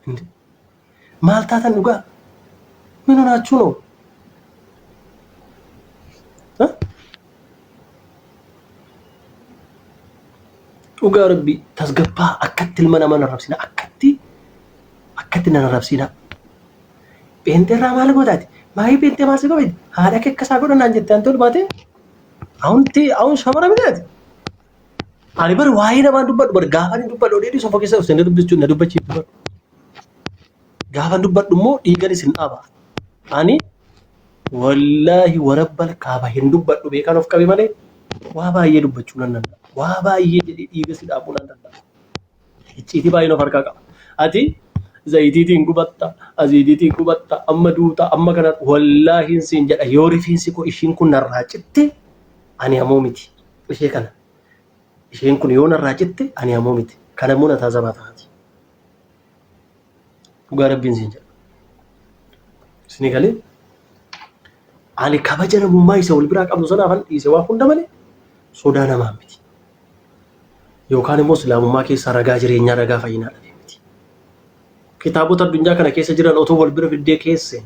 እንዴ ማልታተን ዱጋ ምን ሆናችሁ ነው? ዱጋ ረቢ ተስገባ አከትል መናመን ረብሲና አከቲ ነን ረብሲና ጴንጤራ ማል ጎዳት ማይ ጴንጤ ማስገበድ ሃዳ ከከሳ ጎደና እንጀት አንተል ባቴ አሁን ሸመረ ብለት አሊ በር ዋይ ነባን ዱበድ በር ጋፋን ዱበድ ኦዴዲ ሶፎ ከሰ ሰንደ ዱብቹ ነዱበቺ ዱበድ ጋፋን ዱበድ ዱሞ ዲገሪ ሲንጣባ አኒ ወላሂ ወረበል ካባ ሂንዱበድ ዱ ቤካን ኦፍ ቀቢ ማለ ዋባዬ ዱበቹ ነን ዋባዬ ዲገሲ ዳቡና እንዳ እቺቲ ባይ ነው ፈርቃቃ አቲ ዘይቲቲን ጉበጣ አዚዲቲን ጉበጣ አመዱታ አመከና ወላሂ ሲንጀዳ ዮሪፊን ሲኮ ኢሽን ኩን ነራጭቴ አኒ አሞሚቲ እሺ ከና ኢሽን ኩን ዮነ ነራጭቴ አኒ አሞሚቲ ከነሙና ታዘባታቲ ኡጋረቢን ሲንጀዳ ስኒጋሌ አሊ ከበጀነ ሙማይ ሰው ልብራ ቀምሶ ሰናፈን ይሰዋ ሁንደመለ ሶዳና ማምቲ ዮካን ሙስሊሙማ ከሰ ረጋ ጅሬኛ ረጋ ፈይና kitaabota addunyaa kana keessa jiran otoo wal bira fiddee keesse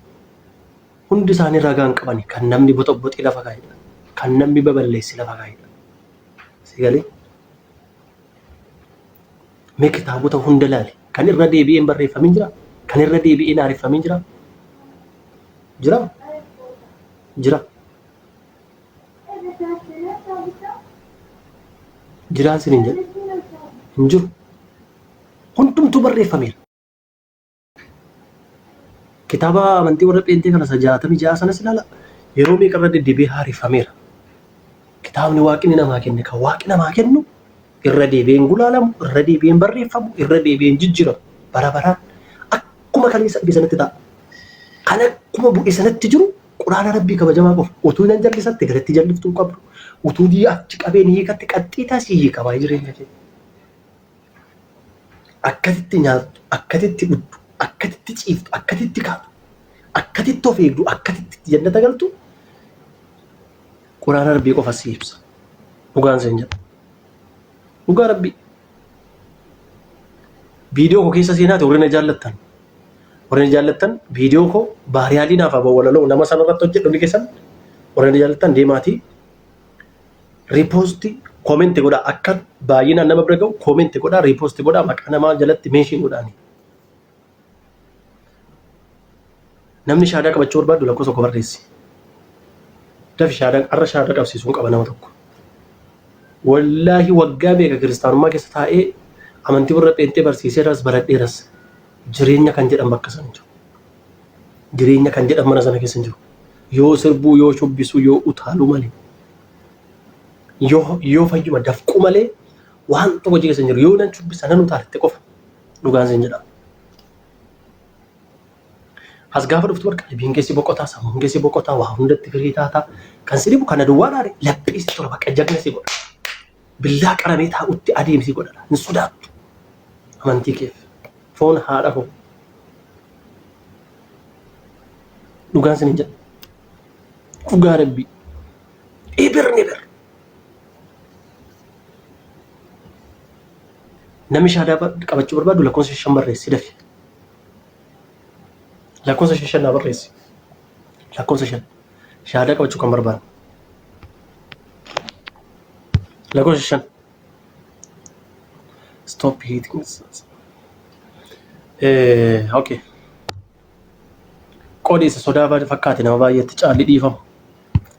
hundi isaanii ragaan qabani kan namni boxoboxii lafa kaayedha kan namni baballeessi lafa kaayedha sigalee mee kitaabota hunda laali kan irra deebi'een barreeffamin jira kan irra deebi'een aariffamin jira sinin jedhu hin jiru hundumtu barreeffameera kitaaba amantii warra pheenxee kana 66 sana silala yeroo meeqa irra deddeebi'ee haarifameera kitaabni waaqni namaa kenne kan waaqni namaa kennu irra deebi'een gulaalamu irra deebi'een barreeffamu irra deebi'een jijjiiramu bara baraan akkuma kaleessa dhibe sanatti ta'a kan akkuma bu'e sanatti jiru quraana rabbii kabajamaa qofa utuu nan jallisatti garatti jalliftuu qabdu utuu achi qabeen hiikatti qaxxii taasii hiikabaa jireenya kee akkatitti nyaattu akkatitti dhudhu akkatitti ciiftu akkatitti kaatu akkatitti of eegdu akkatitti jannata galtu quraana rabbii qofa si ibsa dhugaan seen jedha dhugaa rabbii viidiyoo koo keessa seenaati warreen jaallattan viidiyoo koo baariyaalii naaf aboo walaloo nama sanarratti hojjedhu ni keessan warreen jaallattan deemaatii riipoosti koomenti godhaa akka baay'inaan nama bira ga'u koomenti godhaa riipoosti godhaa maqaa namaa jalatti meeshiin godhaanii namni shaadaa qabachuu barbaadu lakkoofsa tokko barreessi. Dafi arra shaadaa qabsiisuun qaba nama tokko. Wallaahi waggaa beeka kiristaanummaa keessa taa'ee amantii warra pheenxee barsiiseeras baradheeras jireenya kan jedhan bakka sana jiru. Jireenya kan jedhan mana sana keessa jiru. Yoo sirbuu yoo shubbisuu yoo utaaluu malee yoo fayyuma dafquu malee waan tokko hojii keessa jiru yoo nan shubbisa nan utaaletti qofa dhugaan seen jedhama. As gaafa dhuftu warqa qalbiin keessi boqotaa sammuun keessi boqotaa waa hundatti firii taataa kan si dhibu kana duwwaa dhaare laphiisi tura bakka jagna si godha billaa qaramee taa'utti adeemsi godhadha hin sodaattu amantii keef foon haadha koo dhugaan sin hin jedhu dhugaa rabbii ibir namni shaadaa qabachuu barbaadu lakkoofsa 5 barreessi dafi lakkoofsa 5 na barreessi lakkoofsa 5 shaadaa qabachuu kan barbaadu lakkoofsa 5 stop hitting okay qoodi isa sodaa fakkaate nama baay'eetti caalli dhiifamu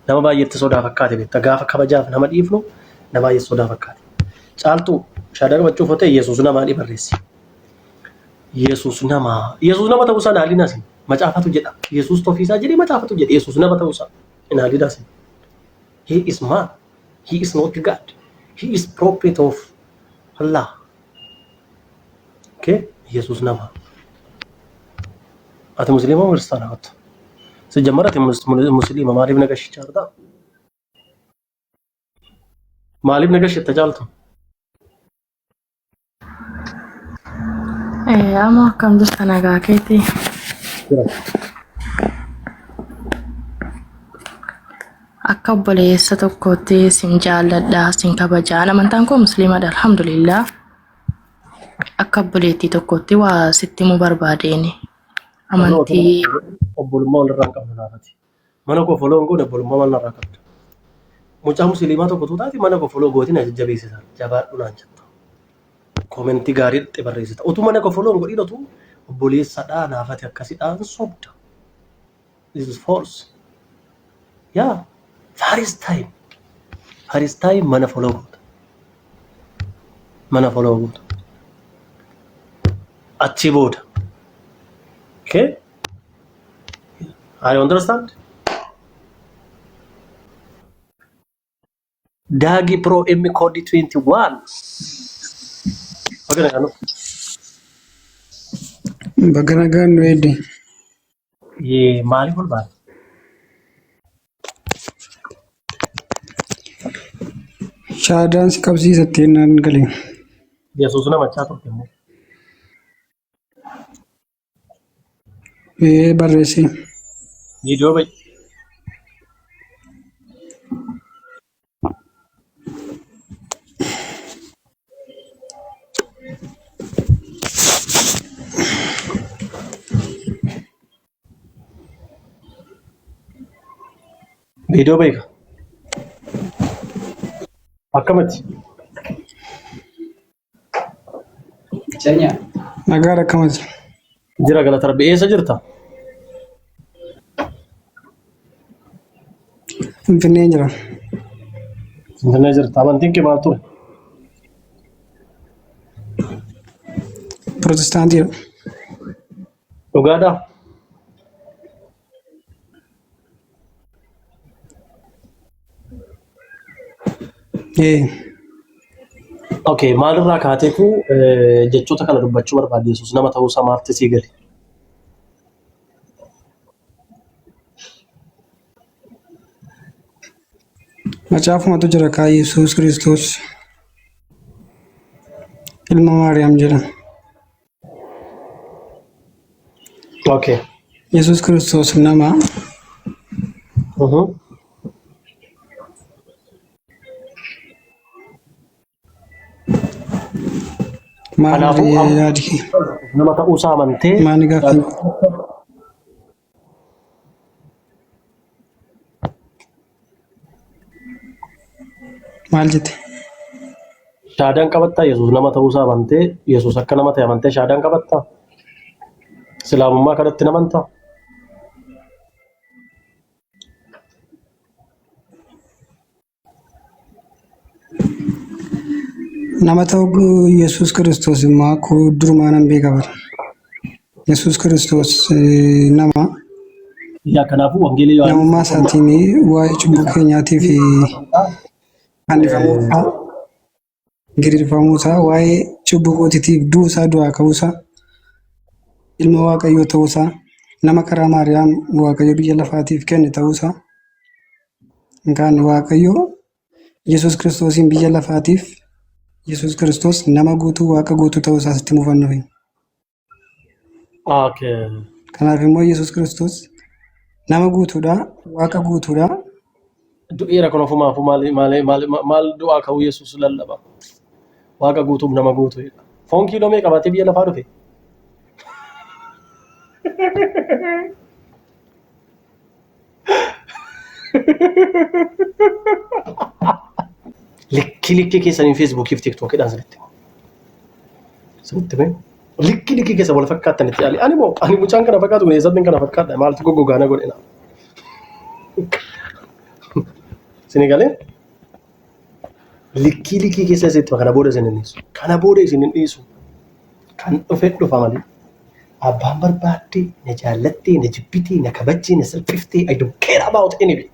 nama baay'eetti sodaa fakkaate beekta gaafa kabajaaf nama dhiifnu nama baay'eetti sodaa fakkaate caaltu shaadaa qabachuuf hote Yesuus nama ni barreessi Yesuus nama ta'uu isaa naalinas macaafatu jedha Yesuus tofiisaa jedhee macaafatu jedha Yesuus nama ta'uu isaa naalinas he is man he is not God he is prophet of Allah okay Yesuus nama ati muslima or ክርስቲያን አት ሲጀመራት ሙስሊም ማሊብ ነገሽ ቻርዳ ማሊብ ነገሽ ተጫልቱ ama kam dustanaga keti akka obboleessa tokkotti sin jaalladha sin kabajaa amantaan koo musliimadha alhamdulillah akka obboleettii tokkotti waa sitti himuu barbaadeeni. Amantii obbolummaa walirraa hin qabnu naafati. Mana koo foloo hin goone obbolummaa walirraa qabda. Mucaa musliimaa tokkotu taate mana koo foloo gootiin jajjabeessisan. Jabaadhu naan jetta. Koomentii gaarii dhaqxee barreessita. Utuu mana koo foloo hin godhin otuu obboleessadhaa naafati akkasidhaan sobda. This is false. Yeah. First time mana foloo goota. Mana foloo goota. Achi booda. Okay? I understand. Dagi Pro M Code 21. Okay, no. Baganagan ready. Ye mali pun bang. Shadan sikapsi satinan kali. Dia susuna macam tu temu. Barresi. Video baik. Video baik. Akamat. Canya. Nagara kamat. Jira gala terbiasa saja jirta. Finfinnee jira. Finfinnee jirta. Amantiin kee maal ture? Protestaantii. Dhugaadhaa? Okay, maalirraa kaateetu jechoota kana dubbachuu barbaade Yesuus nama ta'uu isaa maarti sii gali? Macaafumatu jira kaa Yesuus Kiristoos ilma Maariyaam jedhama. Okay. Yesuus Kiristoos nama maal yaadi nama ta'uu isaa amantee maani gaaffii maal jette? shaadaan qabattaa Yesuus nama ta'uu isaa amantee Yesuus akka nama ta'e amantee shaadaan qabattaa? Islaamummaa kanatti namantaa? nama ta'uu Yesuus Kiristoos immoo akkuma durumaa nan beeka bara. Yesuus Kiristoos nama yaa kanaafuu wangeelii yoo namummaa isaatiin waa'ee cubbuu keenyaatiif hannifamuusaa giriirfamuusaa waa'ee cubbuu kootiitiif du'uusaa du'aa ka'uusaa ilma Waaqayyoo ta'uusaa nama karaa Maariyaam Waaqayyo biyya lafaatiif kenne ta'uusaa kan Waaqayyo Yesuus Kiristoosiin biyya lafaatiif Yesuus Kiristoos nama guutuu Waaqa guutuu ta'uusaa sitti mufannuuf. Okay. Kanaaf immoo Yesuus Kiristoos nama guutuudha, Waaqa guutuudha. Du'eera kan ofumaaf maal du'aa ka'uu Yesuus lallaba. Waaqa guutuuf nama guutuudha. Foon kiiloo meeqa qabatee biyya lafaa dhufe? Likki keessaniin Feesbuukii fi Tiiktookidhaan sirriitti mee? Likki keessa wal fakkaatanitti ani moo ani mucaan kana fakkaatu kun eessatti kana fakkaata maaltu goggogaana godhina? Isin galee? Likki keessa isitti kana booda isin hin dhiisu. Kana booda isin hin dhiisu. Kan dhufe dhufa malee. Abbaan barbaadde na jaallattee na jibbitee na kabajjee na salphiftee I don't care about anybody.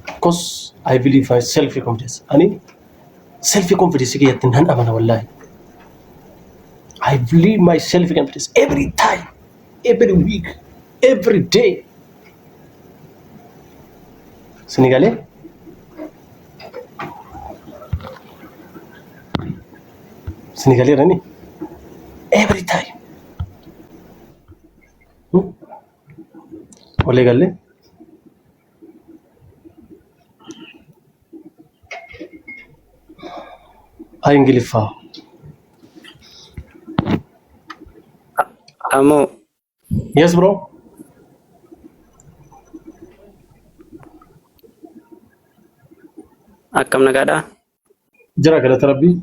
Because I believe in self-confidence. Ani self-confidence kiyatti nan amana wallahi. I believe my self-confidence every time, every week, every day. Senegalese? Senegalese rani? Every time. Oleh galle? Haa Ingiliffaa. Amo Yes bro. akkam nagaadha. Jira galata Rabbii.